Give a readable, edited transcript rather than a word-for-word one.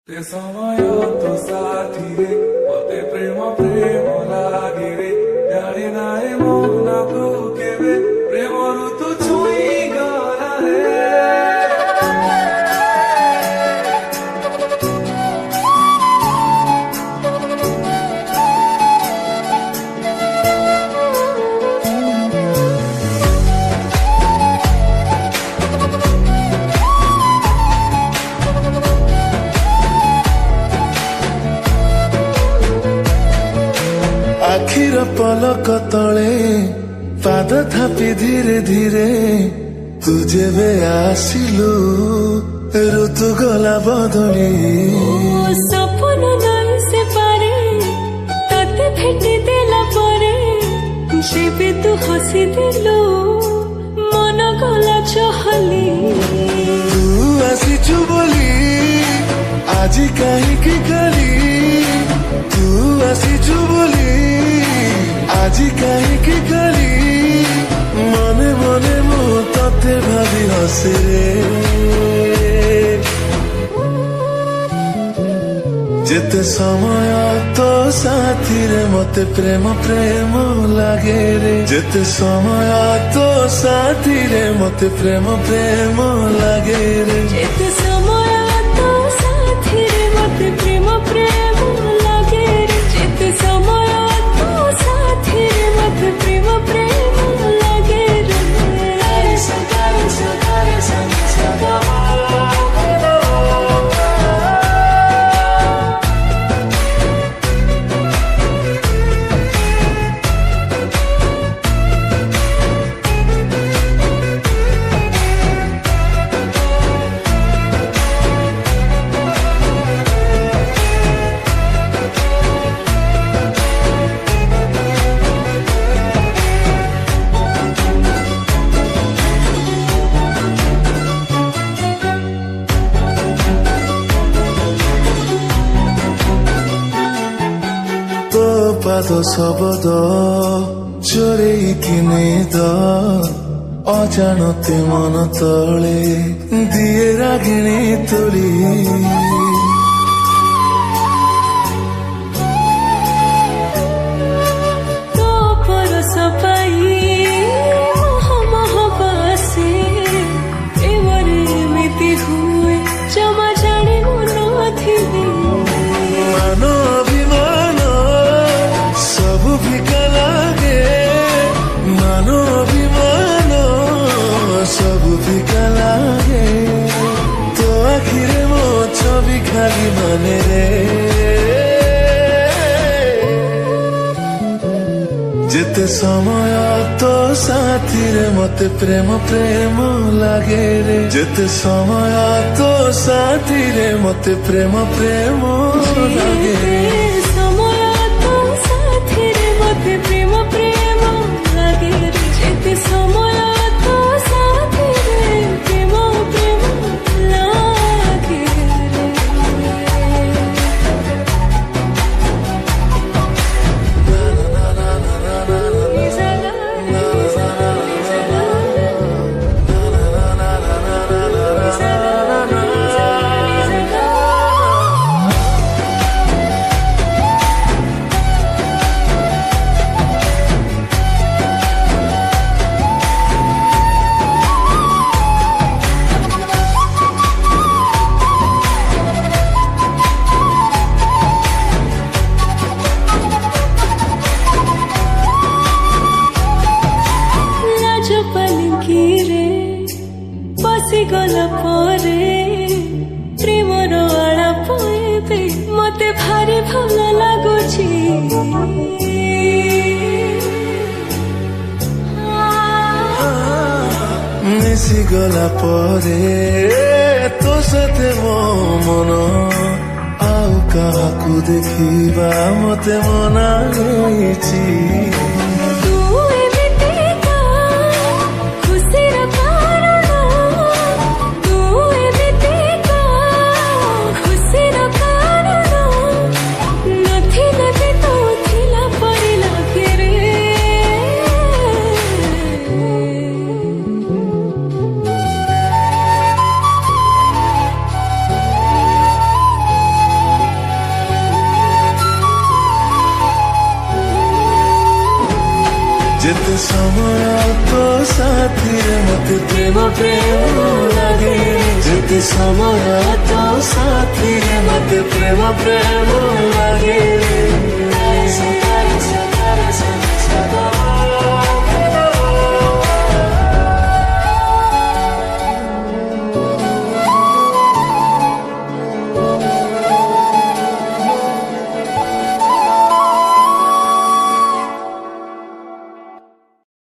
ते समय तो साथीरे मते प्रेम प्रेम लागे रे जाने नाए मौना को केबे प्रेम ऋतु छुई गला रे आखिर पलक तले पाद थापी धीरे धीरे तू जेबे आसिलु ऋतु गला बदली सपन नहीं से पारे तते भेटी देला परे जेबे तू हसी दिलु मन गला चहली तू आसिचु बोली आजी काहींकी गली तू आसिचु बोली आजी काहींकी गली मने मने मु तते भाबी हसे रे जेते समय तो साथी रे मते प्रेम प्रेम लागे रे जेते समय तो साथी रे मते प्रेम प्रेम लागे रे जेते समय तो साथी रे मते प्रेम प्रेम लागे रे जेते समय तो साथी रे मते प्रेम प्रेम लागे रे सदारे सदारे सदा ପାଦ ଶବଦ ଚୋରେଇକି ନେଇଦ ଅଜାଣତେ ମନ ତଳେ ଦିଏ ରାଗିଣୀ ତୋଳି तो परस पाई मह मह बासे एवरे एमिति हुए जमा जाने नथिली ମାନ ଅଭିମାନ ସବୁ ଫିକା ଲାଗେ ମାନ ଅଭିମାନ ସବୁ ଫିକା ଲାଗେ ତୋ ଆଖିରେ ମୋ ଛବି ଖାଲି ମାନେ ରେ ଯେତେ ସମୟ ତୋ ସାଥିରେ ମତେ ପ୍ରେମ ପ୍ରେମ ଲାଗେ ରେ ଯେତେ ସମୟ ତୋ ସାଥିରେ ମତେ ପ୍ରେମ ପ୍ରେମ ଲାଗେ ରେ समय तो साथी रे मते प्रेम प्रेम लागे रे जेते समय तो साथी रे प्रेम प्रेम लागे लाज पलकी रे बसी गला परे प्रेमर आलाप एबे मते भारी भल लागुची ମିଶିଗଲା ପରେ ତୋ ସାଥେ ମୋ ମନ ଆଉ କାହାକୁ ଦେଖିବା ମତେ ମନା ହେଇଛି तू एमितिका खुसीर कारण तू एमितिका खुसीर कारण नथिले भी तो थिला परी लागे रे ଯେତେ ସମୟ ତୋ ସାଥିରେ ମତେ ପ୍ରେମ ପ୍ରେମ ଲାଗେ ଯେତେ ସମୟ ତୋ ସାଥିରେ ମତେ ପ୍ରେମ ପ୍ରେମ ଲାଗେ